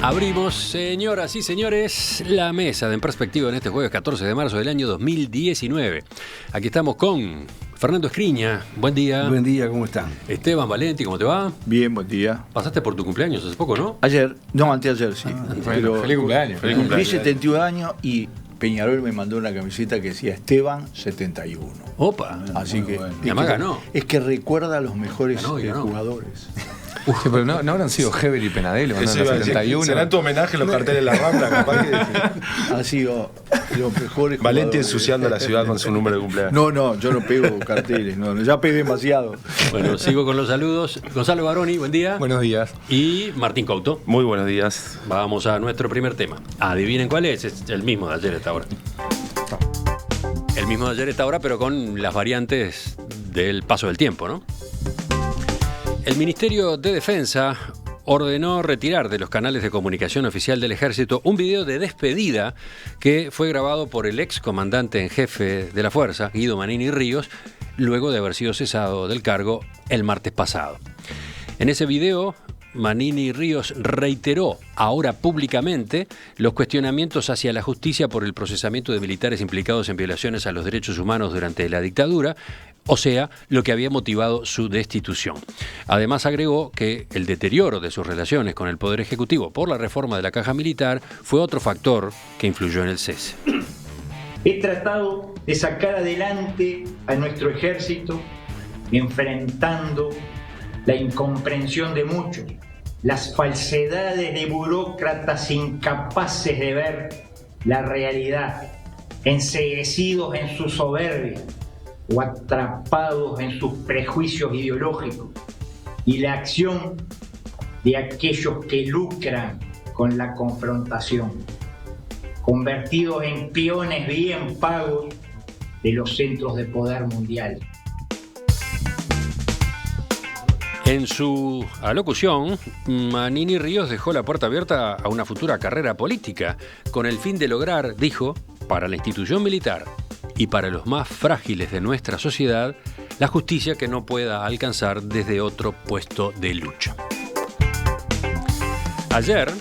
Abrimos, señoras y señores, la mesa de En Perspectiva en este jueves 14 de marzo del año 2019. Aquí estamos con Fernando Escriña. Buen día. Buen día, ¿cómo están? Esteban Valenti, ¿cómo te va? Bien, buen día. Pasaste por tu cumpleaños hace poco, ¿no? Ayer, no, anteayer, sí. Bueno, feliz cumpleaños. Feliz Cumplí cumpleaños. 71 años y Peñarol me mandó una camiseta que decía Esteban 71. Opa. Así que, bueno. Y además ganó. Es que recuerda a los mejores Ganó. jugadores. Sí, pero no habrán sido Heber y Penadelo, ¿no? En Eso el iba a decir, 71. ¿será tu homenaje los carteles de la Rambla? Capaz que... Ha sido los mejores Valenti jugadores. ensuciando la ciudad con su número de cumpleaños. No, yo no pego carteles, no, ya pegué demasiado. Bueno, sigo con los saludos. Gonzalo Baroni, buen día. Buenos días. Y Martín Couto. Muy buenos días. Vamos a nuestro primer tema. Adivinen cuál es el mismo de ayer a esta hora. El mismo de ayer a esta hora, pero con las variantes del paso del tiempo, ¿no? El Ministerio de Defensa ordenó retirar de los canales de comunicación oficial del Ejército un video de despedida que fue grabado por el ex comandante en jefe de la Fuerza, Guido Manini Ríos, luego de haber sido cesado del cargo el martes pasado. En ese video, Manini Ríos reiteró ahora públicamente los cuestionamientos hacia la justicia por el procesamiento de militares implicados en violaciones a los derechos humanos durante la dictadura, o sea, lo que había motivado su destitución. Además agregó que el deterioro de sus relaciones con el Poder Ejecutivo por la reforma de la Caja Militar fue otro factor que influyó en el cese. He tratado de sacar adelante a nuestro ejército enfrentando la incomprensión de muchos, las falsedades de burócratas incapaces de ver la realidad, enceguecidos en su soberbia o atrapados en sus prejuicios ideológicos, y la acción de aquellos que lucran con la confrontación, convertidos en peones bien pagos de los centros de poder mundial. En su alocución, Manini Ríos dejó la puerta abierta a una futura carrera política, con el fin de lograr, dijo, para la institución militar y para los más frágiles de nuestra sociedad, la justicia que no pueda alcanzar desde otro puesto de lucha. Ayer,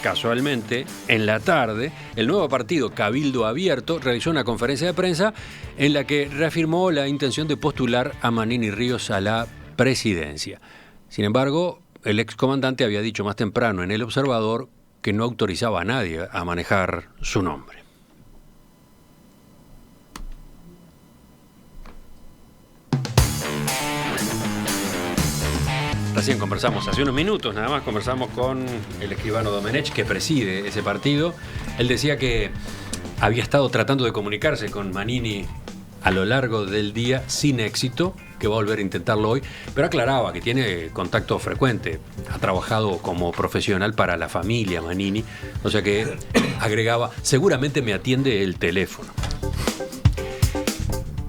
casualmente, en la tarde, el nuevo partido Cabildo Abierto realizó una conferencia de prensa en la que reafirmó la intención de postular a Manini Ríos a la presidencia. Sin embargo, el excomandante había dicho más temprano en El Observador que no autorizaba a nadie a manejar su nombre. Recién conversamos, hace unos minutos nada más, conversamos con el escribano Domenech, que preside ese partido. Él decía que había estado tratando de comunicarse con Manini a lo largo del día sin éxito, que va a volver a intentarlo hoy, pero aclaraba que tiene contacto frecuente, ha trabajado como profesional para la familia Manini, o sea que agregaba, seguramente me atiende el teléfono.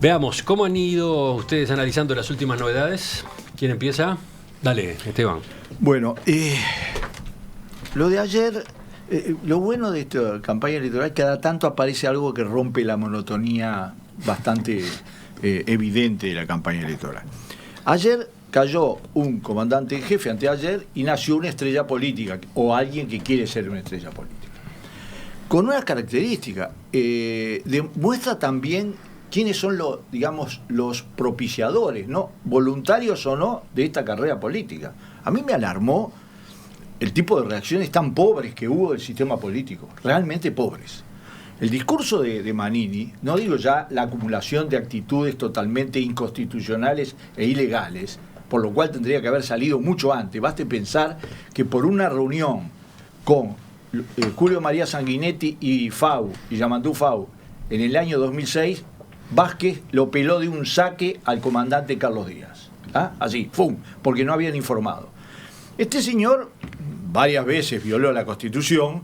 Veamos, ¿cómo han ido ustedes analizando las últimas novedades? ¿Quién empieza? Dale, Esteban. Bueno, lo de ayer, lo bueno de esta campaña electoral, cada tanto aparece algo que rompe la monotonía bastante evidente de la campaña electoral. Ayer cayó un comandante en jefe, anteayer, y nació una estrella política, o alguien que quiere ser una estrella política. Con una característica, demuestra también quiénes son los propiciadores, ¿no? Voluntarios o no, de esta carrera política. A mí me alarmó el tipo de reacciones tan pobres que hubo del sistema político, realmente pobres. El discurso de Manini, no digo ya la acumulación de actitudes totalmente inconstitucionales e ilegales, por lo cual tendría que haber salido mucho antes. Baste pensar que por una reunión con Julio María Sanguinetti y Yamandú Fau, en el año 2006, Vázquez lo peló de un saque al comandante Carlos Díaz. ¿Ah? Así, ¡fum!, porque no habían informado. Este señor varias veces violó la Constitución.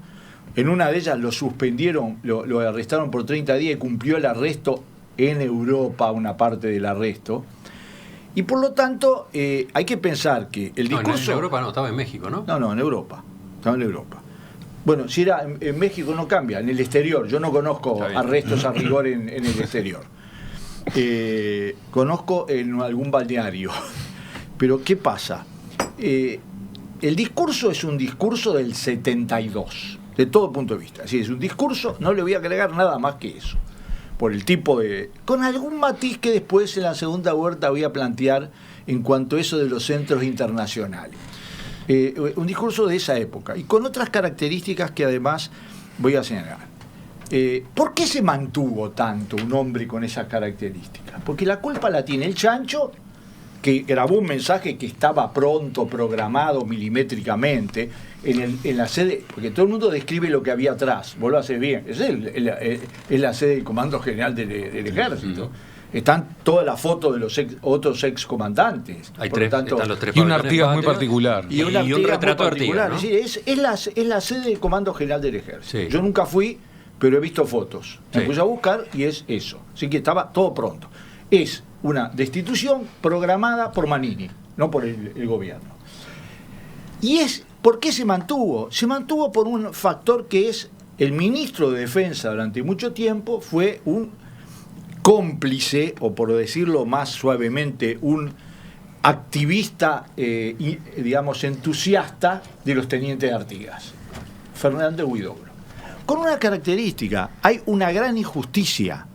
En una de ellas lo suspendieron, lo arrestaron por 30 días y cumplió el arresto en Europa, una parte del arresto. Y por lo tanto, hay que pensar que el discurso... No, en Europa no, estaba en México, ¿no? No, en Europa. Estaba en Europa. Bueno, si era en México no cambia, en el exterior. Yo no conozco arrestos a rigor en el exterior. Conozco en algún balneario. Pero ¿qué pasa? el discurso es un discurso del 72, de todo punto de vista. Así es un discurso, no le voy a agregar nada más que eso. Por el tipo de... con algún matiz que después en la segunda vuelta voy a plantear en cuanto a eso de los centros internacionales. Un discurso de esa época y con otras características que además voy a señalar. ¿Por qué se mantuvo tanto un hombre con esas características? Porque la culpa la tiene el chancho, que grabó un mensaje que estaba pronto, programado milimétricamente en la sede, porque todo el mundo describe lo que había atrás, vos lo haces bien, es la sede del Comando General del Ejército. Están todas las fotos de los otros excomandantes. Hay por tres, lo tanto, están los tres Y una pabellones Artigas muy patrios, particular. y un retrato de particular. Artigas, ¿no? Es decir, es la sede del Comando General del Ejército. Sí. Yo nunca fui, pero he visto fotos. Me Sí. puse a buscar y es eso. Así que estaba todo pronto. Es una destitución programada por Manini, no por el gobierno. ¿Y por qué se mantuvo? Se mantuvo por un factor que es el ministro de Defensa durante mucho tiempo fue un cómplice, o por decirlo más suavemente, un activista, digamos, entusiasta de los tenientes de Artigas, Fernández Huidobro. Con una característica, hay una gran injusticia.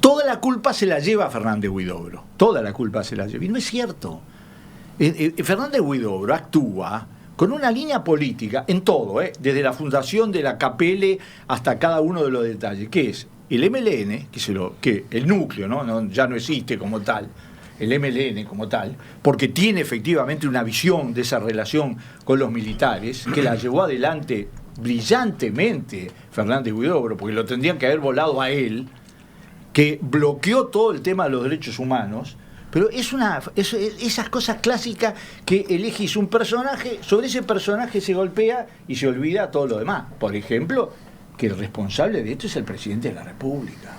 Toda la culpa se la lleva Fernández Huidobro, toda la culpa se la lleva, y no es cierto. Fernández Huidobro actúa con una línea política en todo, desde la fundación de la KPL hasta cada uno de los detalles, que es el MLN, que el núcleo, ¿no? Ya no existe como tal, el MLN como tal, porque tiene efectivamente una visión de esa relación con los militares, que la llevó adelante brillantemente Fernández Huidobro, porque lo tendrían que haber volado a él, que bloqueó todo el tema de los derechos humanos. Pero esas cosas clásicas que elegís un personaje, sobre ese personaje se golpea y se olvida todo lo demás. Por ejemplo, que el responsable de esto es el presidente de la República.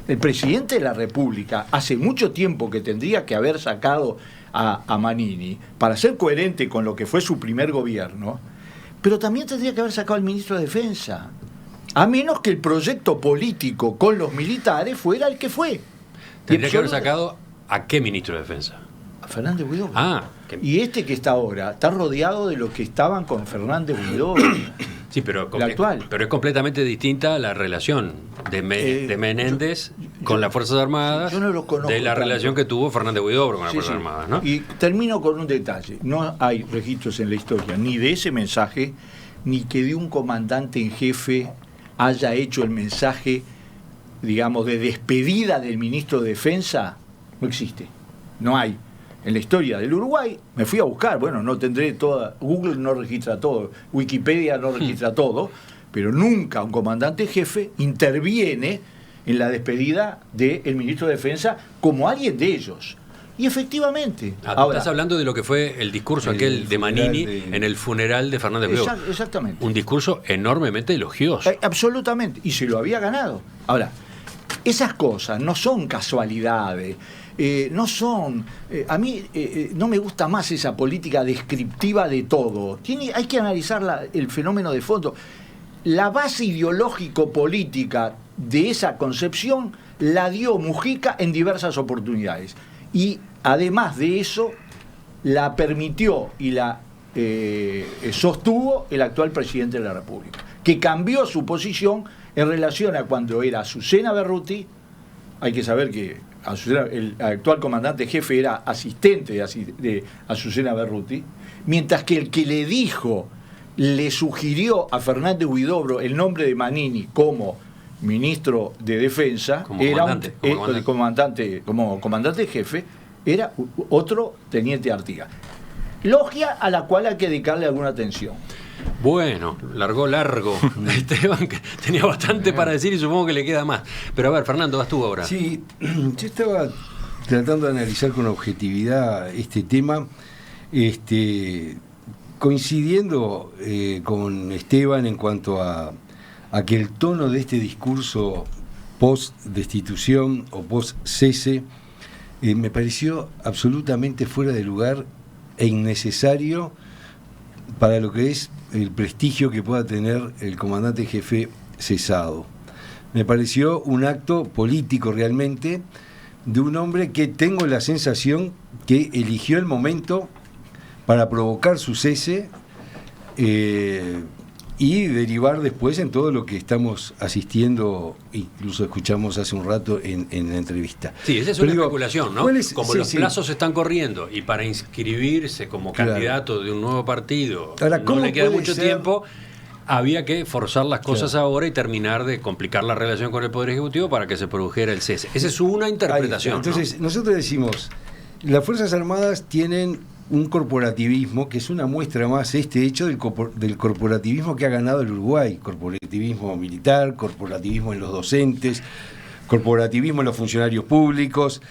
El presidente de la República hace mucho tiempo que tendría que haber sacado a Manini para ser coherente con lo que fue su primer gobierno, pero también tendría que haber sacado al ministro de Defensa, a menos que el proyecto político con los militares fuera el que fue. Tendría que haber sacado ¿a qué ministro de Defensa? A Fernández Huidobro. Y este que está ahora está rodeado de los que estaban con Fernández Huidobro. sí, pero el actual. Pero es completamente distinta la relación de Menéndez con las Fuerzas Armadas yo no lo conozco de la tanto. relación que tuvo Fernández Huidobro con las Sí, Fuerzas sí. Armadas, ¿no? Y termino con un detalle. No hay registros en la historia ni de ese mensaje, ni que de un comandante en jefe haya hecho el mensaje, digamos, de despedida del ministro de Defensa. No existe. No hay. En la historia del Uruguay, me fui a buscar, bueno, no tendré toda, Google no registra todo, Wikipedia no registra todo, pero nunca un comandante jefe interviene en la despedida del ministro de Defensa como alguien de ellos. Y efectivamente. Ahora, estás hablando de lo que fue el discurso aquel de Manini en el funeral de Fernández Huidobro. Exactamente. Un discurso enormemente elogioso. Absolutamente. Y se lo había ganado. Ahora, esas cosas no son casualidades. No son... a mí no me gusta más esa política descriptiva de todo. Hay que analizar el fenómeno de fondo. La base ideológico-política de esa concepción la dio Mujica en diversas oportunidades. Y además de eso, la permitió y la sostuvo el actual presidente de la República, que cambió su posición en relación a cuando era Azucena Berruti. Hay que saber que el actual comandante jefe era asistente de Azucena Berruti, mientras que el que le sugirió a Fernández Huidobro el nombre de Manini como ministro de Defensa, como comandante jefe, era otro teniente Artigas. Logia a la cual hay que dedicarle alguna atención. Bueno, largo Esteban, que tenía bastante para decir y supongo que le queda más. Pero a ver, Fernando, vas tú ahora. Sí, yo estaba tratando de analizar con objetividad este tema, coincidiendo con Esteban en cuanto a que el tono de este discurso post-destitución o post-cese me pareció absolutamente fuera de lugar e innecesario para lo que es el prestigio que pueda tener el comandante jefe cesado. Me pareció un acto político realmente de un hombre que tengo la sensación que eligió el momento para provocar su cese y derivar después en todo lo que estamos asistiendo, incluso escuchamos hace un rato en la entrevista. Sí, esa es Pero una digo, especulación, ¿no? Como sí, los sí. plazos están corriendo y para inscribirse como Claro. candidato de un nuevo partido Ahora, no ¿cómo le queda puede mucho ser? tiempo, había que forzar las cosas Claro. ahora y terminar de complicar la relación con el Poder Ejecutivo para que se produjera el cese. Esa es una interpretación. Ahí está. Entonces, nosotros decimos, las Fuerzas Armadas tienen un corporativismo que es una muestra más este hecho del corporativismo que ha ganado el Uruguay, corporativismo militar, corporativismo en los docentes, corporativismo en los funcionarios públicos,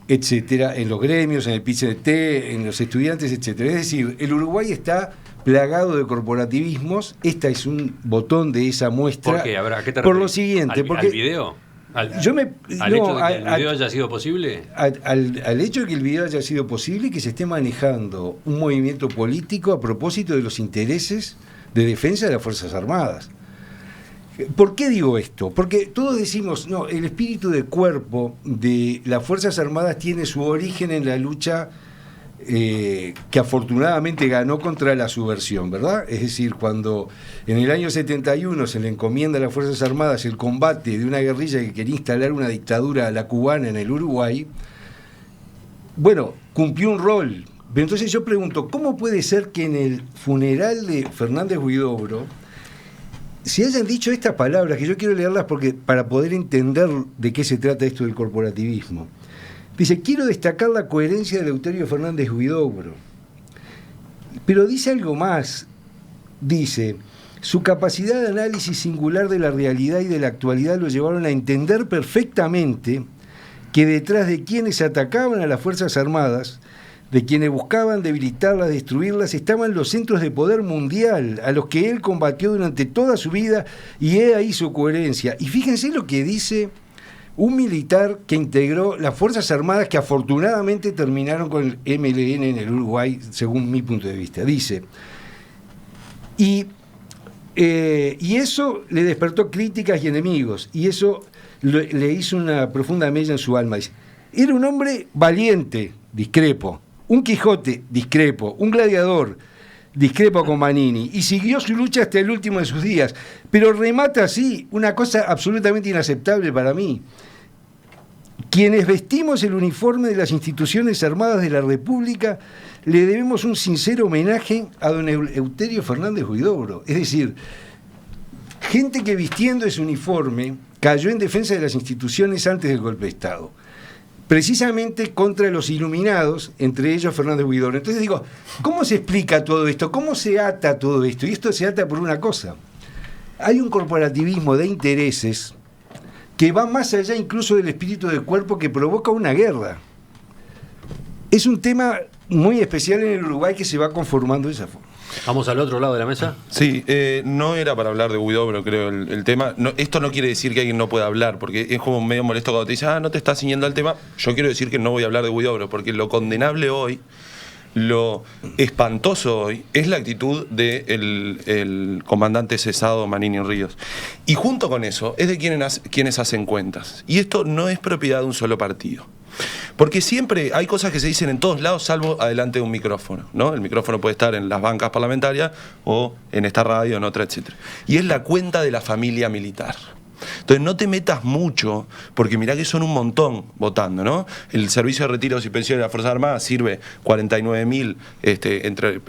etcétera, en los gremios, en el PCT, en los estudiantes, etcétera. Es decir, el Uruguay está plagado de corporativismos. Esta es un botón de esa muestra. ¿Por qué? A ver, ¿a qué te Por referís? lo siguiente, porque ¿Al video? ¿Al hecho de que el video haya sido posible? Al hecho de que el video haya sido posible y que se esté manejando un movimiento político a propósito de los intereses de defensa de las Fuerzas Armadas. ¿Por qué digo esto? Porque todos decimos, no, el espíritu de cuerpo de las Fuerzas Armadas tiene su origen en la lucha que afortunadamente ganó contra la subversión, ¿verdad? Es decir, cuando en el año 71 se le encomienda a las Fuerzas Armadas el combate de una guerrilla que quería instalar una dictadura a la cubana en el Uruguay, bueno, cumplió un rol. Pero entonces yo pregunto, ¿cómo puede ser que en el funeral de Fernández Huidobro se hayan dicho estas palabras, que yo quiero leerlas porque para poder entender de qué se trata esto del corporativismo? Dice, quiero destacar la coherencia de Eleuterio Fernández Huidobro. Pero dice algo más. Dice, su capacidad de análisis singular de la realidad y de la actualidad lo llevaron a entender perfectamente que detrás de quienes atacaban a las Fuerzas Armadas, de quienes buscaban debilitarlas, destruirlas, estaban los centros de poder mundial, a los que él combatió durante toda su vida, y he ahí su coherencia. Y fíjense lo que dice un militar que integró las Fuerzas Armadas que afortunadamente terminaron con el MLN en el Uruguay, según mi punto de vista. Dice, y eso le despertó críticas y enemigos, y eso le hizo una profunda mella en su alma. Dice, era un hombre valiente, discrepo, un Quijote, discrepo, un gladiador, discrepo con Manini, y siguió su lucha hasta el último de sus días, pero remata así, una cosa absolutamente inaceptable para mí. Quienes vestimos el uniforme de las instituciones armadas de la República le debemos un sincero homenaje a don Eleuterio Fernández Huidobro. Es decir, gente que vistiendo ese uniforme cayó en defensa de las instituciones antes del golpe de Estado, precisamente contra los iluminados, entre ellos Fernández Huidobro. Entonces digo, ¿cómo se explica todo esto? ¿Cómo se ata todo esto? Y esto se ata por una cosa. Hay un corporativismo de intereses que va más allá incluso del espíritu de cuerpo que provoca una guerra. Es un tema muy especial en el Uruguay que se va conformando de esa forma. ¿Vamos al otro lado de la mesa? Sí, no era para hablar de Huidobro, creo, el tema. No, esto no quiere decir que alguien no pueda hablar, porque es como medio molesto cuando te dicen, no te estás ciñendo al tema. Yo quiero decir que no voy a hablar de Huidobro, porque lo condenable hoy, lo espantoso hoy, es la actitud del comandante cesado Manini Ríos. Y junto con eso, es de quienes hacen cuentas. Y esto no es propiedad de un solo partido. Porque siempre hay cosas que se dicen en todos lados, salvo adelante de un micrófono, ¿no? El micrófono puede estar en las bancas parlamentarias o en esta radio, en otra, etc. Y es la cuenta de la familia militar. Entonces no te metas mucho, porque mirá que son un montón votando, ¿no? El servicio de retiros y pensiones de las Fuerzas Armadas sirve 49.000 entre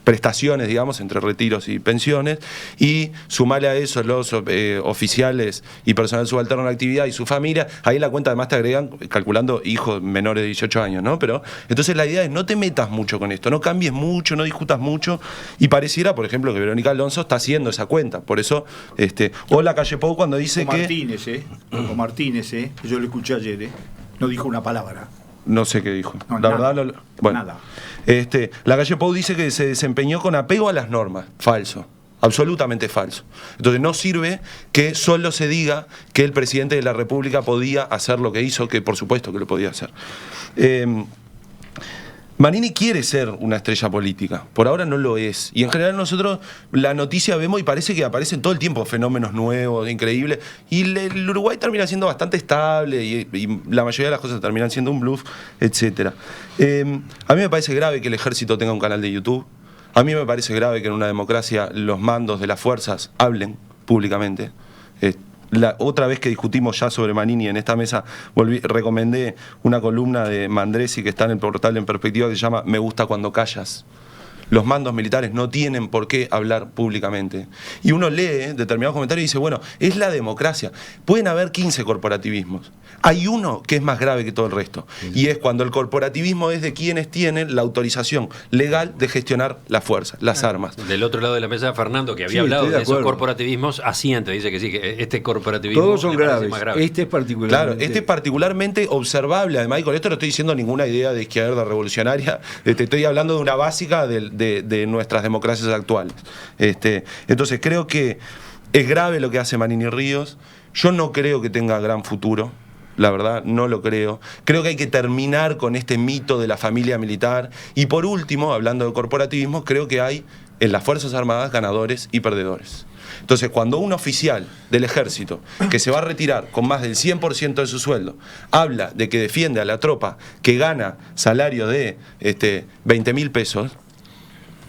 prestaciones, digamos, entre retiros y pensiones, y sumale a eso los oficiales y personal subalterno en actividad y su familia, ahí en la cuenta además te agregan, calculando hijos menores de 18 años, ¿no? Pero entonces la idea es no te metas mucho con esto, no cambies mucho, no discutas mucho, y pareciera, por ejemplo, que Verónica Alonso está haciendo esa cuenta, por eso, o la Calle Pou cuando dice o Martínez, o Martínez, que yo lo escuché ayer, no dijo una palabra. No sé qué dijo. No, la nada, verdad, bueno. Nada. La Calle Pou dice que se desempeñó con apego a las normas. Falso. Absolutamente falso. Entonces no sirve que solo se diga que el presidente de la República podía hacer lo que hizo, que por supuesto que lo podía hacer. Manini quiere ser una estrella política, por ahora no lo es. Y en general nosotros la noticia vemos y parece que aparecen todo el tiempo fenómenos nuevos, increíbles. Y el Uruguay termina siendo bastante estable y la mayoría de las cosas terminan siendo un bluff, etc. A mí me parece grave que el ejército tenga un canal de YouTube. A mí me parece grave que en una democracia los mandos de las fuerzas hablen públicamente. La otra vez que discutimos ya sobre Manini en esta mesa, recomendé una columna de Mandresi que está en el portal En Perspectiva que se llama Me gusta cuando callas. Los mandos militares no tienen por qué hablar públicamente. Y uno lee determinados comentarios y dice, bueno, es la democracia. Pueden haber 15 corporativismos. Hay uno que es más grave que todo el resto. Y es cuando el corporativismo es de quienes tienen la autorización legal de gestionar la fuerza, las armas. Del otro lado de la mesa, Fernando, que había hablado de esos corporativismos, asiente, dice que sí, que este corporativismo todos son graves. Más grave. Este es particularmente... Claro, este es particularmente observable. Además, y con esto no estoy diciendo ninguna idea de izquierda revolucionaria. Estoy hablando de una básica de nuestras democracias actuales. Entonces creo que es grave lo que hace Manini Ríos. Yo no creo que tenga gran futuro, la verdad, no lo creo. Creo que hay que terminar con este mito de la familia militar. Y por último, hablando de corporativismo, creo que hay en las Fuerzas Armadas ganadores y perdedores. Entonces, cuando un oficial del ejército que se va a retirar con más del 100% de su sueldo habla de que defiende a la tropa que gana salario de 20.000 pesos,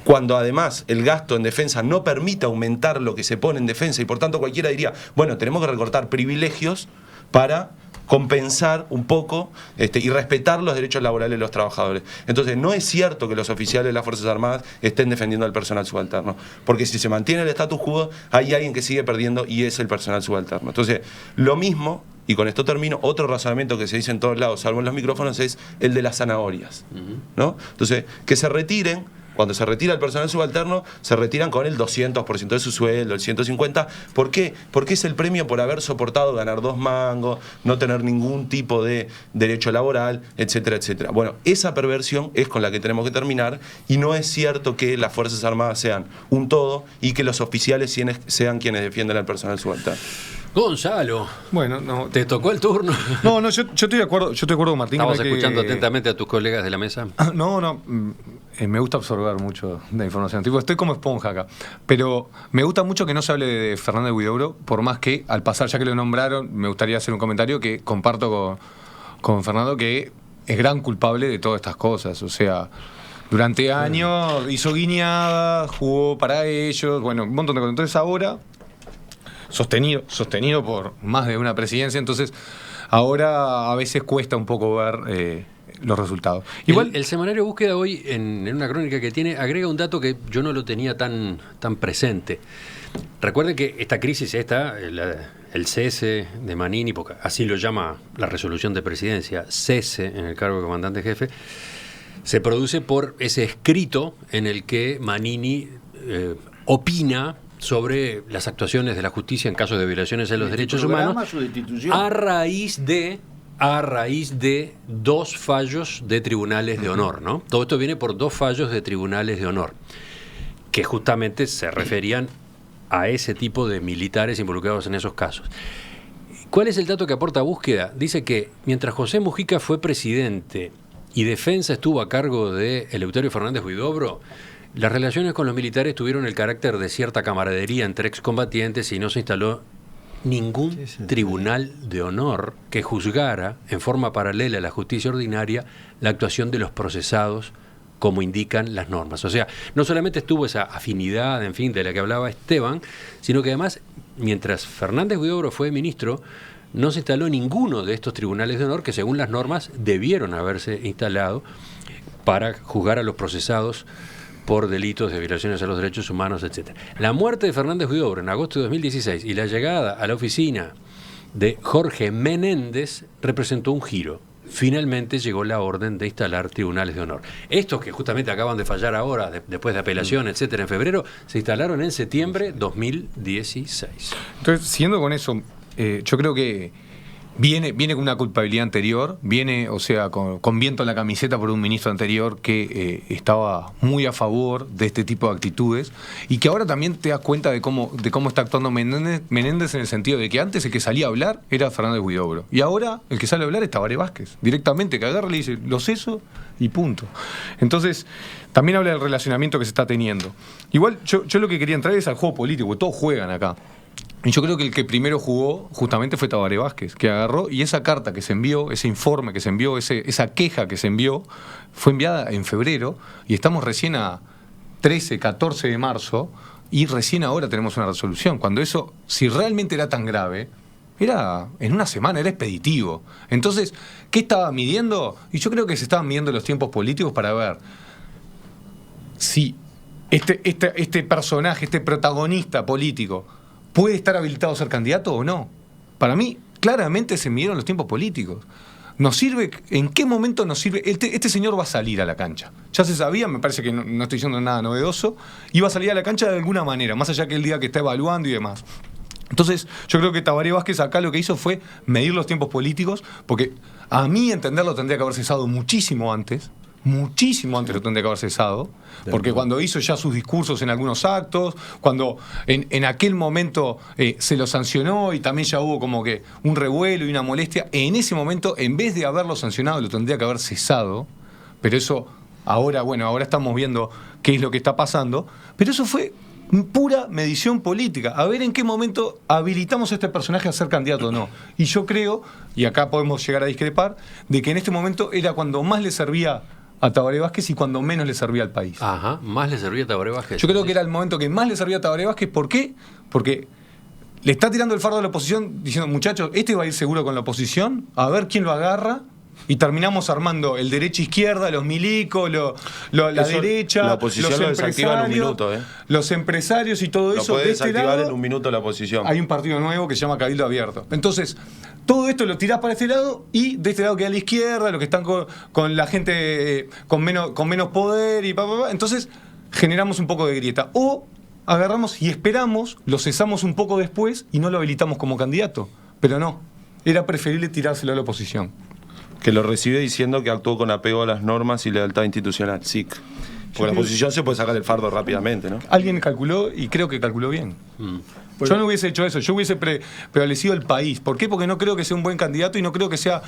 cuando además el gasto en defensa no permite aumentar lo que se pone en defensa y por tanto cualquiera diría, bueno, tenemos que recortar privilegios para compensar un poco y respetar los derechos laborales de los trabajadores. Entonces, no es cierto que los oficiales de las Fuerzas Armadas estén defendiendo al personal subalterno, porque si se mantiene el status quo, hay alguien que sigue perdiendo y es el personal subalterno. Entonces, lo mismo, y con esto termino, otro razonamiento que se dice en todos lados, salvo en los micrófonos, es el de las zanahorias, ¿no? Entonces, que se retiren. Cuando se retira el personal subalterno, se retiran con el 200% de su sueldo, el 150%. ¿Por qué? Porque es el premio por haber soportado ganar 2 mangos, no tener ningún tipo de derecho laboral, etcétera, etcétera. Bueno, esa perversión es con la que tenemos que terminar y no es cierto que las Fuerzas Armadas sean un todo y que los oficiales sean quienes defienden al personal subalterno. Gonzalo, Bueno, no. ¿te tocó el turno? No, yo estoy de acuerdo con Martín. ¿Estabas creo que- escuchando atentamente a tus colegas de la mesa? No, me gusta absorber mucho de información. Tipo, estoy como esponja acá. Pero me gusta mucho que no se hable de Fernández Huidobro, por más que al pasar, ya que lo nombraron, me gustaría hacer un comentario que comparto con Fernando, que es gran culpable de todas estas cosas. O sea, durante años hizo guiñadas, jugó para ellos, bueno, un montón de cosas. Entonces ahora, sostenido por más de una presidencia, entonces ahora a veces cuesta un poco ver los resultados. Igual, El semanario Búsqueda hoy, en una crónica que tiene, agrega un dato que yo no lo tenía tan presente. Recuerden que esta crisis, el cese de Manini, porque así lo llama la resolución de presidencia, cese en el cargo de comandante jefe, se produce por ese escrito en el que Manini opina sobre las actuaciones de la justicia en casos de violaciones de los derechos humanos Su destitución. a raíz de 2 fallos de tribunales de honor, ¿no? Todo esto viene por 2 fallos de tribunales de honor, que justamente se referían a ese tipo de militares involucrados en esos casos. ¿Cuál es el dato que aporta Búsqueda? Dice que mientras José Mujica fue presidente y Defensa estuvo a cargo de Eleuterio Fernández Huidobro, las relaciones con los militares tuvieron el carácter de cierta camaradería entre excombatientes y no se instaló ningún tribunal de honor que juzgara en forma paralela a la justicia ordinaria la actuación de los procesados como indican las normas. O sea, no solamente estuvo esa afinidad, en fin, de la que hablaba Esteban, sino que además, mientras Fernández Huidobro fue ministro, no se instaló ninguno de estos tribunales de honor que según las normas debieron haberse instalado para juzgar a los procesados por delitos de violaciones a los derechos humanos, etc. La muerte de Fernández Huidobro en agosto de 2016 y la llegada a la oficina de Jorge Menéndez representó un giro. Finalmente llegó la orden de instalar tribunales de honor. Estos que justamente acaban de fallar ahora, después de apelación, etcétera, en febrero, se instalaron en septiembre 2016. entonces, siguiendo con eso, yo creo que Viene con una culpabilidad anterior, viene, o sea, con viento en la camiseta por un ministro anterior que estaba muy a favor de este tipo de actitudes y que ahora también te das cuenta de cómo está actuando Menéndez en el sentido de que antes el que salía a hablar era Fernández Huidobro y ahora el que sale a hablar es Tabaré Vázquez, directamente, que agarra y le dice, lo ceso y punto. Entonces, también habla del relacionamiento que se está teniendo. Igual, yo lo que quería entrar es al juego político, todos juegan acá. Y yo creo que el que primero jugó justamente fue Tabaré Vázquez, que agarró y esa carta que se envió, ese informe que se envió, esa queja que se envió, fue enviada en febrero y estamos recién a 13, 14 de marzo y recién ahora tenemos una resolución. Cuando eso, si realmente era tan grave, era en una semana, era expeditivo. Entonces, ¿qué estaba midiendo? Y yo creo que se estaban midiendo los tiempos políticos para ver si este personaje, este protagonista político, ¿puede estar habilitado a ser candidato o no? Para mí, claramente se midieron los tiempos políticos. ¿Nos sirve? ¿En qué momento nos sirve? Este señor va a salir a la cancha. Ya se sabía, me parece que no estoy diciendo nada novedoso, iba a salir a la cancha de alguna manera, más allá que el día que está evaluando y demás. Entonces, yo creo que Tabaré Vázquez acá lo que hizo fue medir los tiempos políticos, porque a mí entenderlo tendría que haber cesado muchísimo antes lo tendría que haber cesado, porque cuando hizo ya sus discursos en algunos actos, cuando en aquel momento se lo sancionó y también ya hubo como que un revuelo y una molestia, en ese momento, en vez de haberlo sancionado, lo tendría que haber cesado, pero eso, ahora estamos viendo qué es lo que está pasando, pero eso fue pura medición política, a ver en qué momento habilitamos a este personaje a ser candidato o no. Y yo creo, y acá podemos llegar a discrepar, de que en este momento era cuando más le servía a Tabaré Vázquez y cuando menos le servía al país. Ajá, más le servía a Tabaré Vázquez. Yo creo que era el momento que más le servía a Tabaré Vázquez. ¿Por qué? Porque le está tirando el fardo a la oposición diciendo, muchachos, este va a ir seguro con la oposición, a ver quién lo agarra, y terminamos armando el derecha-izquierda, los milicos, la derecha, la oposición los lo desactiva en un minuto, los empresarios y todo lo eso. puede De este desactivar lado, en un minuto la oposición. hay un partido nuevo que se llama Cabildo Abierto. Entonces, todo esto lo tirás para este lado y de este lado queda la izquierda, los que están con la gente con menos poder y Entonces, generamos un poco de grieta. O agarramos y esperamos, lo cesamos un poco después y no lo habilitamos como candidato. Pero no, era preferible tirárselo a la oposición. Que lo recibe diciendo que actuó con apego a las normas y lealtad institucional, SIC. Porque la oposición se puede sacar el fardo rápidamente, ¿no? Alguien calculó y creo que calculó bien. Yo no hubiese hecho eso, yo hubiese prevalecido el país. ¿Por qué? Porque no creo que sea un buen candidato y no creo que sea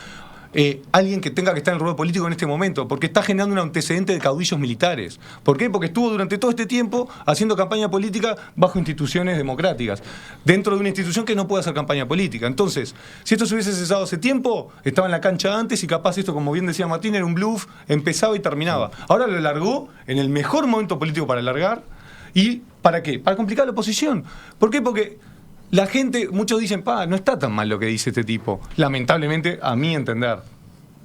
alguien que tenga que estar en el ruedo político en este momento, porque está generando un antecedente de caudillos militares. ¿Por qué? Porque estuvo durante todo este tiempo haciendo campaña política bajo instituciones democráticas, dentro de una institución que no puede hacer campaña política. Entonces, si esto se hubiese cesado hace tiempo, estaba en la cancha antes y capaz esto, como bien decía Martín, era un bluff, empezaba y terminaba. Ahora lo largó en el mejor momento político para largar. ¿Y para qué? Para complicar la oposición. ¿Por qué? Porque la gente, muchos dicen, no está tan mal lo que dice este tipo. Lamentablemente, a mi entender.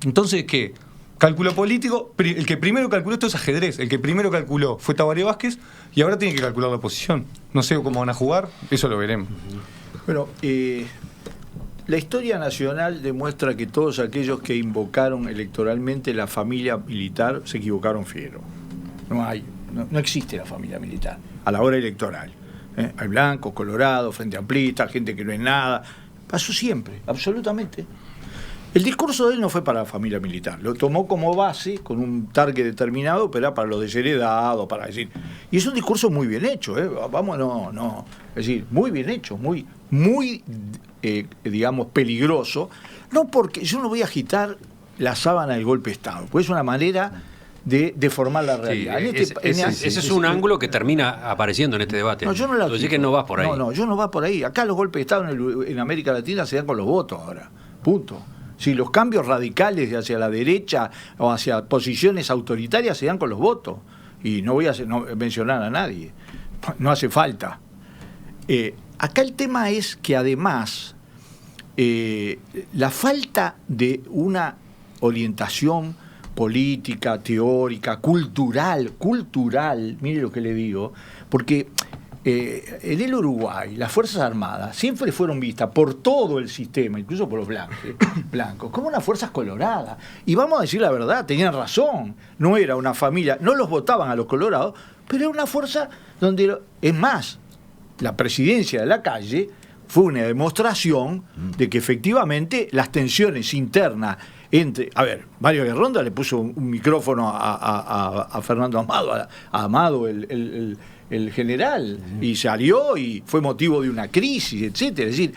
Entonces, ¿qué? Cálculo político, el que primero calculó esto es ajedrez. El que primero calculó fue Tabaré Vázquez y ahora tiene que calcular la oposición. No sé cómo van a jugar, eso lo veremos. Bueno, la historia nacional demuestra que todos aquellos que invocaron electoralmente la familia militar se equivocaron fiero. No existe la familia militar a la hora electoral. Hay blancos, colorados, frente amplista, gente que no es nada. Pasó siempre, absolutamente. El discurso de él no fue para la familia militar, lo tomó como base, con un target determinado, pero era para los desheredados, para decir. Y es un discurso muy bien hecho, vamos, no. Es decir, muy bien hecho, muy digamos, peligroso. No porque yo no voy a agitar la sábana del golpe de Estado, porque es una manera de deformar la realidad. Sí, ese es un ángulo que termina apareciendo en este debate. No, yo no lo Entonces que no vas por ahí. No, yo no va por ahí. Acá los golpes de Estado en América Latina se dan con los votos ahora. Punto. Si los cambios radicales hacia la derecha o hacia posiciones autoritarias se dan con los votos. Y no voy a mencionar a nadie. No hace falta. Acá el tema es que además la falta de una orientación política, teórica, cultural, mire lo que le digo, porque en el Uruguay las Fuerzas Armadas siempre fueron vistas por todo el sistema, incluso por los blancos, como unas fuerzas coloradas. Y vamos a decir la verdad, tenían razón, no era una familia, no los votaban a los colorados, pero era una fuerza donde, es más, la presidencia de la calle fue una demostración de que efectivamente las tensiones internas entre... A ver, Mario Guerronda le puso un micrófono a Fernando Amado, a Amado, el general, y salió y fue motivo de una crisis, etcétera. Es decir,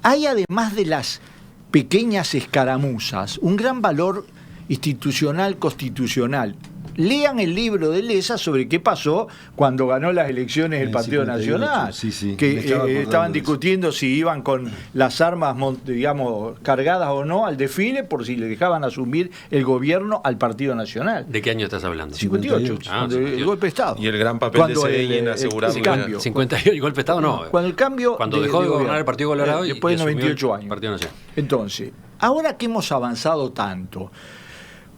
hay además de las pequeñas escaramuzas un gran valor institucional, constitucional. Lean el libro de Lessa sobre qué pasó cuando ganó las elecciones el Partido 58, Nacional, sí, que estaban de discutiendo si iban con las armas, digamos, cargadas o no al desfile, por si le dejaban asumir el gobierno al Partido Nacional. ¿De qué año estás hablando? 58, cuando el golpe de Estado. Y el gran papel Cuando de Zedel en asegurar el cambio. 58, el golpe de Estado no. Cuando el cambio Cuando dejó de gobernar el Partido Colorado después de asumió 98 el años. Partido Nacional. Entonces, ahora que hemos avanzado tanto,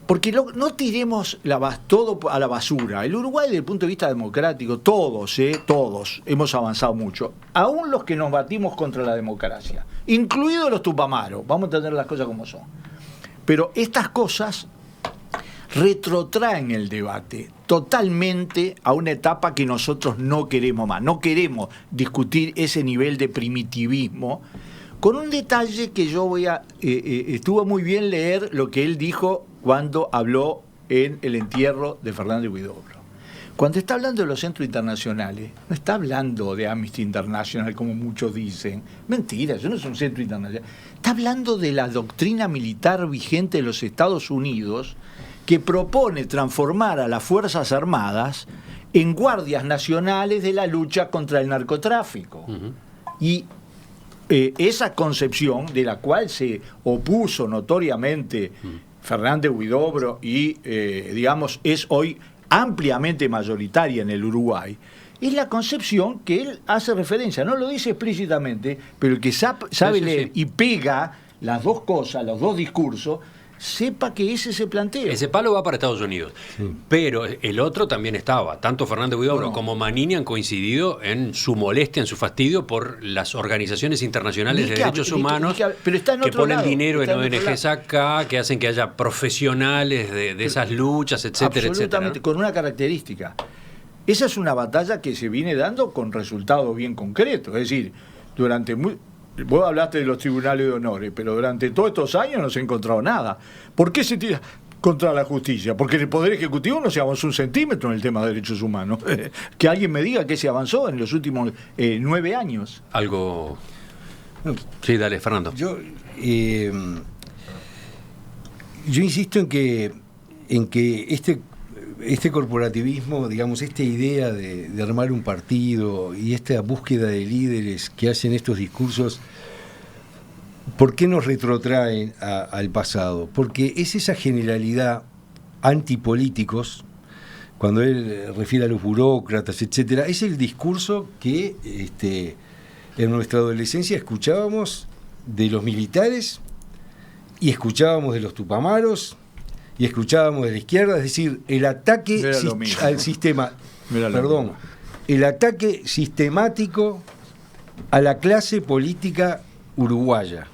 porque no tiremos todo a la basura. El Uruguay, desde el punto de vista democrático, todos hemos avanzado mucho. Aún los que nos batimos contra la democracia, incluidos los tupamaros, vamos a tener las cosas como son. Pero estas cosas retrotraen el debate totalmente a una etapa que nosotros no queremos más. No queremos discutir ese nivel de primitivismo, con un detalle que yo estuvo muy bien leer lo que él dijo cuando habló en el entierro de Fernández Huidobro. Cuando está hablando de los centros internacionales, no está hablando de Amnesty International, como muchos dicen. Mentira, eso no es un centro internacional. Está hablando de la doctrina militar vigente de los Estados Unidos, que propone transformar a las Fuerzas Armadas en guardias nacionales de la lucha contra el narcotráfico. Uh-huh. Y esa concepción, de la cual se opuso notoriamente Fernández Huidobro y, digamos, es hoy ampliamente mayoritaria en el Uruguay, es la concepción que él hace referencia. No lo dice explícitamente, pero el que sabe leer y pega las dos cosas, los dos discursos, sepa que ese se plantea. Ese palo va para Estados Unidos. Sí. Pero el otro también estaba. Tanto Fernández Huidobro como Manini han coincidido en su molestia, en su fastidio por las organizaciones internacionales de derechos humanos que ponen dinero en ONGs acá, que hacen que haya profesionales de esas luchas, etcétera, absolutamente, etcétera, ¿no? Con una característica. Esa es una batalla que se viene dando con resultados bien concretos. Es decir, vos hablaste de los tribunales de honores, pero durante todos estos años no se ha encontrado nada. ¿Por qué se tira contra la justicia? Porque en el Poder Ejecutivo no se avanzó un centímetro en el tema de derechos humanos. Que alguien me diga que se avanzó en los últimos 9 años. Algo... Sí, dale, Fernando. Yo insisto en que este corporativismo, digamos, esta idea de armar un partido y esta búsqueda de líderes que hacen estos discursos, ¿por qué nos retrotraen al pasado? Porque es esa generalidad antipolíticos, cuando él refiere a los burócratas, etcétera, es el discurso que en nuestra adolescencia escuchábamos de los militares y escuchábamos de los tupamaros y escuchábamos de la izquierda, es decir, el ataque al sistema, el ataque sistemático a la clase política uruguaya.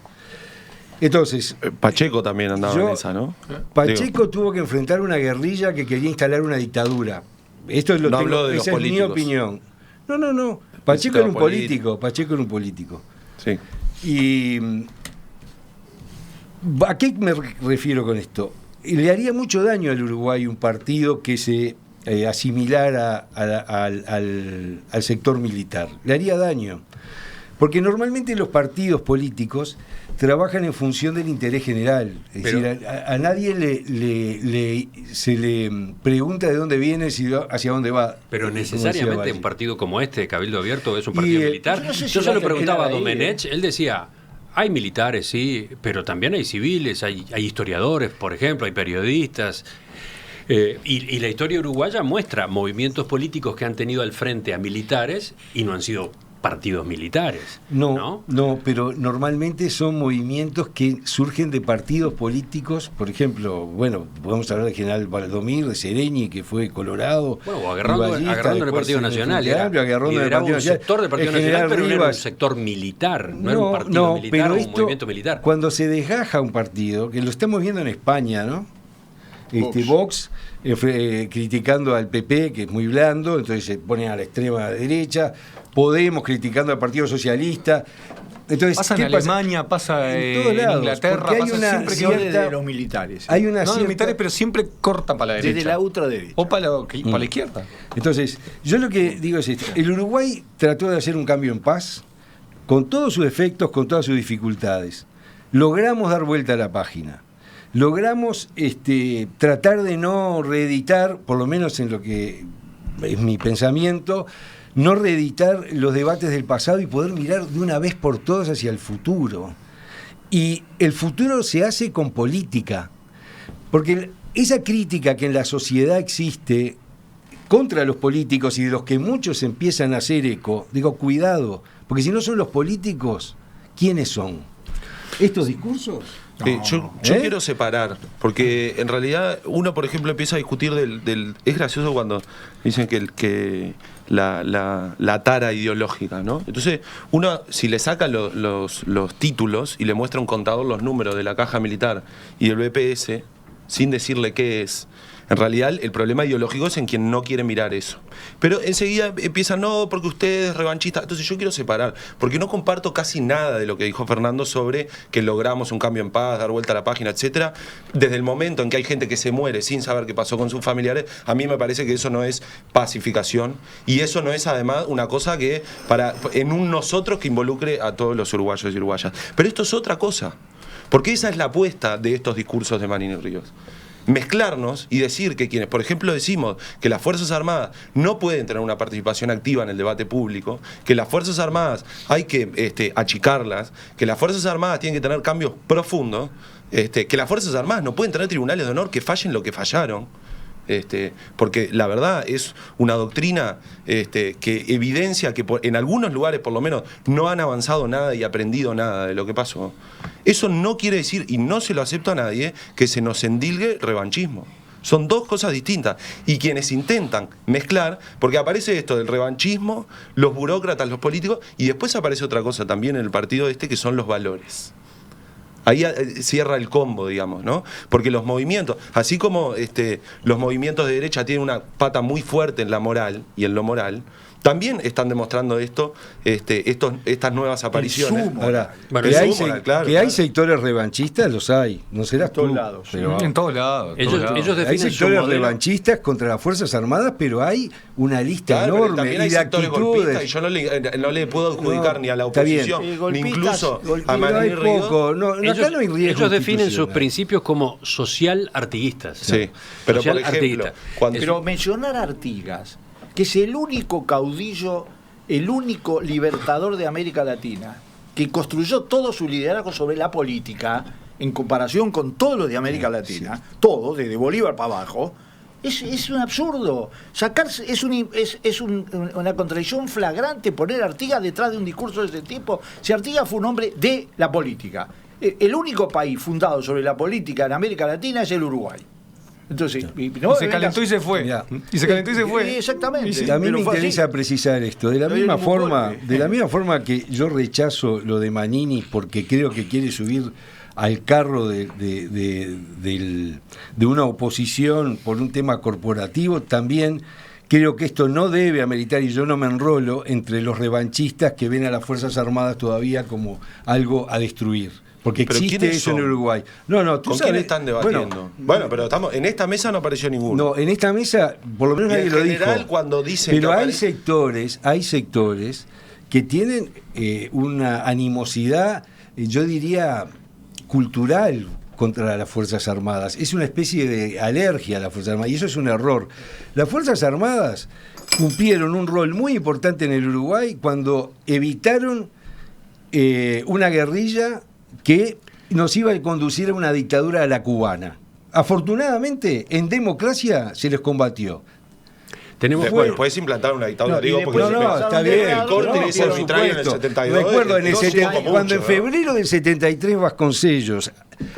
Entonces, Pacheco también andaba en esa, ¿no? Pacheco tuvo que enfrentar una guerrilla que quería instalar una dictadura. Esto es lo que esa es mi opinión. No. Pacheco era un político. Sí. Y ¿a qué me refiero con esto? Le haría mucho daño al Uruguay un partido que se asimilara al sector militar. Le haría daño. Porque normalmente los partidos políticos trabajan en función del interés general. Es decir, a nadie se le pregunta de dónde viene y hacia dónde va. Pero necesariamente un partido como este, Cabildo Abierto, es un partido militar. Yo se lo preguntaba a Domenech, él decía... Hay militares, sí, pero también hay civiles, hay historiadores, por ejemplo, hay periodistas. Y la historia uruguaya muestra movimientos políticos que han tenido al frente a militares y no han sido partidos militares. No, pero normalmente son movimientos que surgen de partidos políticos. Por ejemplo, podemos hablar del general Valdomir, de Sereñi, que fue Colorado. O agarrando en el Partido Nacional. Lideraba un sector del Partido Nacional, pero no era un sector militar. No era un partido militar o un movimiento militar. Cuando se desgaja un partido, que lo estamos viendo en España, ¿no? Vox, criticando al PP, que es muy blando, entonces se ponen a la extrema derecha, Podemos criticando al Partido Socialista. Entonces, pasa en Alemania, pasa en Inglaterra, hay pasa una siempre que de los militares. Hay una no, los militares, pero siempre cortan para la derecha. Desde la ultraderecha. O para la izquierda. Entonces, yo lo que digo es esto. El Uruguay trató de hacer un cambio en paz, con todos sus defectos, con todas sus dificultades. Logramos dar vuelta a la página. Logramos tratar de no reeditar, por lo menos en lo que es mi pensamiento, no reeditar los debates del pasado y poder mirar de una vez por todas hacia el futuro. Y el futuro se hace con política, porque esa crítica que en la sociedad existe contra los políticos y de los que muchos empiezan a hacer eco, digo, cuidado, porque si no son los políticos, ¿quiénes son? ¿Estos discursos? Yo quiero separar, porque en realidad uno, por ejemplo, empieza a discutir es gracioso cuando dicen que la tara ideológica, ¿no? Entonces, uno, si le saca los títulos y le muestra un contador los números de la caja militar y del BPS, sin decirle qué es, en realidad el problema ideológico es en quien no quiere mirar eso. Pero enseguida empieza, no, porque usted es revanchista. Entonces yo quiero separar, porque no comparto casi nada de lo que dijo Fernando sobre que logramos un cambio en paz, dar vuelta a la página, etcétera. Desde el momento en que hay gente que se muere sin saber qué pasó con sus familiares, a mí me parece que eso no es pacificación y eso no es además una cosa que en un nosotros que involucre a todos los uruguayos y uruguayas. Pero esto es otra cosa, porque esa es la apuesta de estos discursos de Manini Ríos. Mezclarnos y decir que quienes, por ejemplo, decimos que las Fuerzas Armadas no pueden tener una participación activa en el debate público, que las Fuerzas Armadas hay que achicarlas, que las Fuerzas Armadas tienen que tener cambios profundos, que las Fuerzas Armadas no pueden tener tribunales de honor que fallen lo que fallaron, porque la verdad es una doctrina que evidencia que en algunos lugares por lo menos no han avanzado nada y aprendido nada de lo que pasó. Eso no quiere decir, y no se lo acepto a nadie, que se nos endilgue revanchismo. Son dos cosas distintas. Y quienes intentan mezclar, porque aparece esto del revanchismo, los burócratas, los políticos, y después aparece otra cosa también en el partido que son los valores. Ahí cierra el combo, digamos, ¿no? Porque los movimientos, así como los movimientos de derecha tienen una pata muy fuerte en la moral y en lo moral, también están demostrando estas nuevas apariciones. Ahora, bueno, que hay sectores revanchistas, los hay. No serás en todos tú, lados. pero En todos lados. Ellos hay definen su sectores modelo. revanchistas contra las Fuerzas Armadas, pero hay una lista Claro, pero enorme también hay y de sectores actitudes. golpistas y yo no le puedo adjudicar ni a la está bien. oposición, ni incluso a Pero hay Manini Ríos. poco. No, acá no hay riesgo. Ellos definen sus institucional. principios como social artiguistas. Sí, pero Social por ejemplo, artiguista. cuando Pero mencionar a Artigas, que es el único caudillo, el único libertador de América Latina, que construyó todo su liderazgo sobre la política, en comparación con todos los de América Latina, todo, desde Bolívar para abajo, es un absurdo. Sacarse, una contradicción flagrante poner a Artigas detrás de un discurso de ese tipo. Si Artigas fue un hombre de la política. El único país fundado sobre la política en América Latina es el Uruguay. Entonces, Y se calentó y se fue. Mirá. Y se calentó y se fue. Exactamente. También me Pero fue interesa así. precisar esto. De la Lo misma digo como forma, golpe. de la misma forma que yo rechazo lo de Manini porque creo que quiere subir al carro de una oposición por un tema corporativo, también creo que esto no debe ameritar, y yo no me enrolo entre los revanchistas que ven a las Fuerzas Armadas todavía como algo a destruir. Porque ¿Pero existe quiénes eso en son? Uruguay. No, tú ¿Con sabes, quién están debatiendo? Bueno, pero en esta mesa no apareció ninguno. No, en esta mesa, por lo menos Y nadie en lo general, dijo. cuando dicen Pero que hay sectores que tienen una animosidad, yo diría, cultural contra las Fuerzas Armadas. Es una especie de alergia a las Fuerzas Armadas, y eso es un error. Las Fuerzas Armadas cumplieron un rol muy importante en el Uruguay cuando evitaron una guerrilla que nos iba a conducir a una dictadura a la cubana. Afortunadamente, en democracia se les combatió. Tenemos Puedes implantar una dictadura, No, y digo, después porque No, está bien. el corte es arbitrario en el 72. Recuerdo es cuando en mucho, febrero del 73 Vasconcellos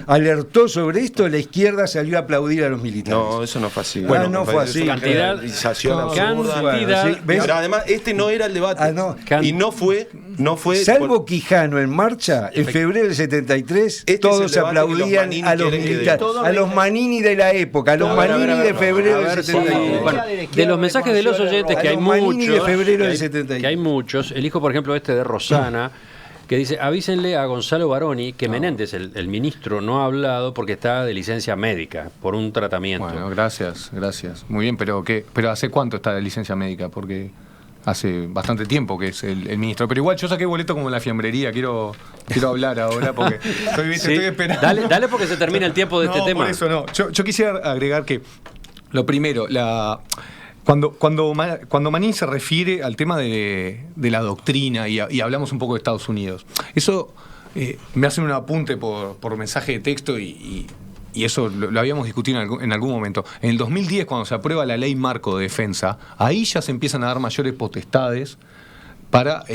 alertó sobre esto, la izquierda salió a aplaudir a los militares. No, eso no fue así. Bueno, no fue así. Cantidad, cantidad. Sí, ¿ves? Pero además, este no era el debate. No. Y no fue. Salvo Quijano en marcha, en febrero del 73, todos aplaudían a los militares, a los Manini de la época, a los Manini de febrero del 73. Bueno, de los mensajes de los oyentes, que hay Manini de muchos, febrero del que 73. hay muchos, elijo por ejemplo este de Rosana, que dice, avísenle a Gonzalo Baroni que Menéndez, el ministro, no ha hablado porque está de licencia médica por un tratamiento. Bueno, gracias. Muy bien, pero ¿hace cuánto está de licencia médica? Porque hace bastante tiempo que es el ministro. Pero igual yo saqué boleto como en la fiambrería, quiero hablar ahora porque estoy esperando. Dale porque se termina el tiempo de este tema. Por eso no. Yo quisiera agregar que, lo primero, Cuando Manini se refiere al tema de la doctrina y hablamos un poco de Estados Unidos, eso me hacen un apunte por mensaje de texto y eso lo habíamos discutido en algún momento. En el 2010, cuando se aprueba la ley marco de defensa, ahí ya se empiezan a dar mayores potestades para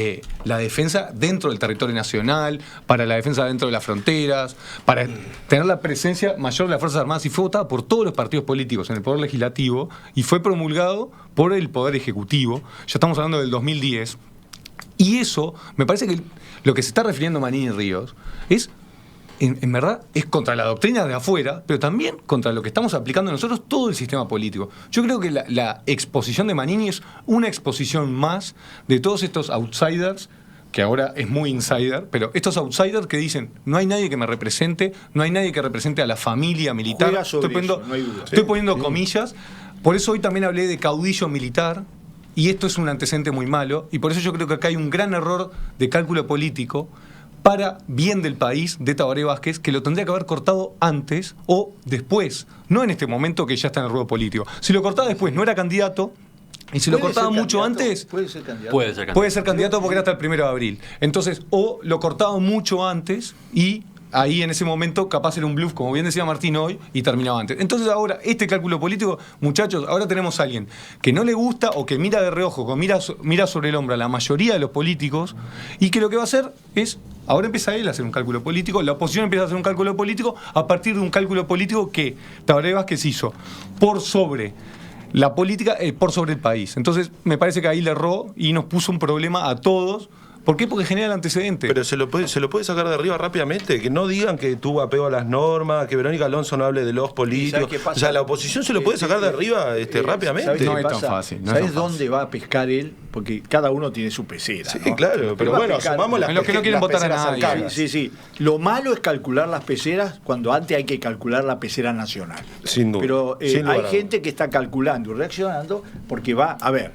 la defensa dentro del territorio nacional, para la defensa dentro de las fronteras, para tener la presencia mayor de las Fuerzas Armadas, y fue votada por todos los partidos políticos en el Poder Legislativo y fue promulgado por el Poder Ejecutivo. Ya estamos hablando del 2010. Y eso, me parece que lo que se está refiriendo Manini Ríos es, en verdad, es contra la doctrina de afuera, pero también contra lo que estamos aplicando nosotros todo el sistema político. Yo creo que la exposición de Manini es una exposición más de todos estos outsiders, que ahora es muy insider, pero estos outsiders que dicen, no hay nadie que me represente, no hay nadie que represente a la familia militar. Estoy poniendo comillas. Por eso hoy también hablé de caudillo militar, y esto es un antecedente muy malo, y por eso yo creo que acá hay un gran error de cálculo político para bien del país de Tabaré Vázquez, que lo tendría que haber cortado antes o después, no en este momento que ya está en el ruedo político. Si lo cortaba después no era candidato, y si lo cortaba mucho antes, puede ser candidato. Puede ser candidato porque era hasta el 1 de abril. Entonces, o lo cortaba mucho antes y ahí en ese momento capaz era un bluff, como bien decía Martín hoy, y terminaba antes. Entonces ahora, este cálculo político, muchachos, ahora tenemos a alguien que no le gusta o que mira de reojo, que mira sobre el hombro a la mayoría de los políticos, y que lo que va a hacer es, ahora empieza él a hacer un cálculo político, la oposición empieza a hacer un cálculo político a partir de un cálculo político que Tabaré Vázquez hizo por sobre la política, por sobre el país. Entonces me parece que ahí le erró y nos puso un problema a todos. ¿Por qué? Porque genera el antecedente. Pero se lo puede sacar de arriba rápidamente. Que no digan que tuvo apego a las normas, que Verónica Alonso no hable de los políticos. O sea, la oposición se lo puede sacar de arriba rápidamente. No es tan fácil. ¿Sabes dónde va a pescar él? Porque cada uno tiene su pecera. Sí, ¿no? claro. Pero bueno, asumamos las los que no quieren votar a nadie. cercanas. Sí. Lo malo es calcular las peceras cuando antes hay que calcular la pecera nacional. Sin duda. Pero Sin lugar hay a duda. gente que está calculando y reaccionando porque va, a ver,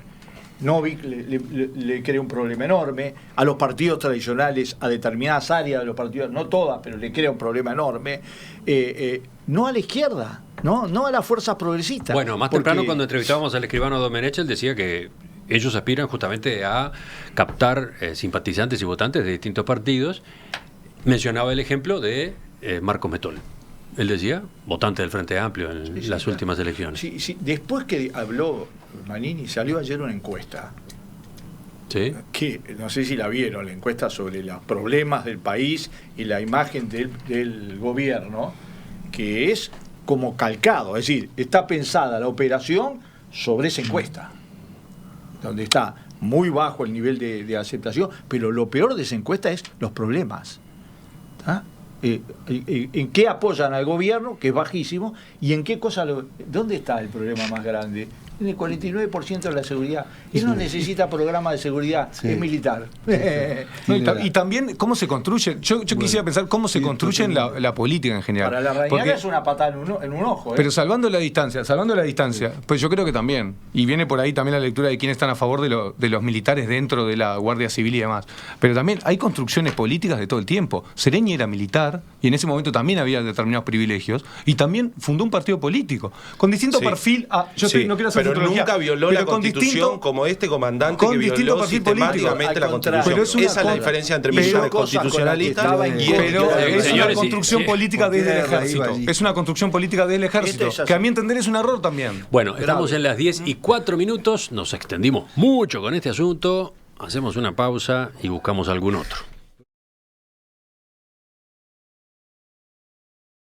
Novik le crea un problema enorme, a los partidos tradicionales, a determinadas áreas de los partidos, no todas, pero le crea un problema enorme, no a la izquierda, no a las fuerzas progresistas. Bueno, más temprano cuando entrevistábamos al escribano Domenech, él decía que ellos aspiran justamente a captar simpatizantes y votantes de distintos partidos. Mencionaba el ejemplo de Marcos Metol. Él decía, votante del Frente Amplio en las últimas elecciones. Sí. Después que habló Manini, salió ayer una encuesta. ¿Sí? Que no sé si la vieron, la encuesta sobre los problemas del país y la imagen del gobierno, que es como calcado, es decir, está pensada la operación sobre esa encuesta, donde está muy bajo el nivel de aceptación, pero lo peor de esa encuesta es los problemas. ¿Ah? ¿En qué apoyan al gobierno, que es bajísimo, y en qué cosa dónde está el problema más grande? En el 49% de la seguridad. Él no necesita programa de seguridad, es militar. Y también cómo se construye. Yo quisiera pensar cómo se construye la política en general. Para la Rañaga es una patada en un ojo. Pero salvando la distancia, pues yo creo que también, y viene por ahí también la lectura de quiénes están a favor de los militares dentro de la Guardia Civil y demás. Pero también hay construcciones políticas de todo el tiempo. Sereñi era militar y en ese momento también había determinados privilegios y también fundó un partido político con distinto perfil. No quiero hacer pero nunca violó la Constitución como este comandante que violó sistemáticamente la Constitución. Esa es la diferencia entre militares constitucionalistas y pero es una señores, construcción política desde el ejército. Es una construcción política del ejército, que a mi entender es un error también. Bueno, estamos en las 10:04, nos extendimos mucho con este asunto, hacemos una pausa y buscamos algún otro.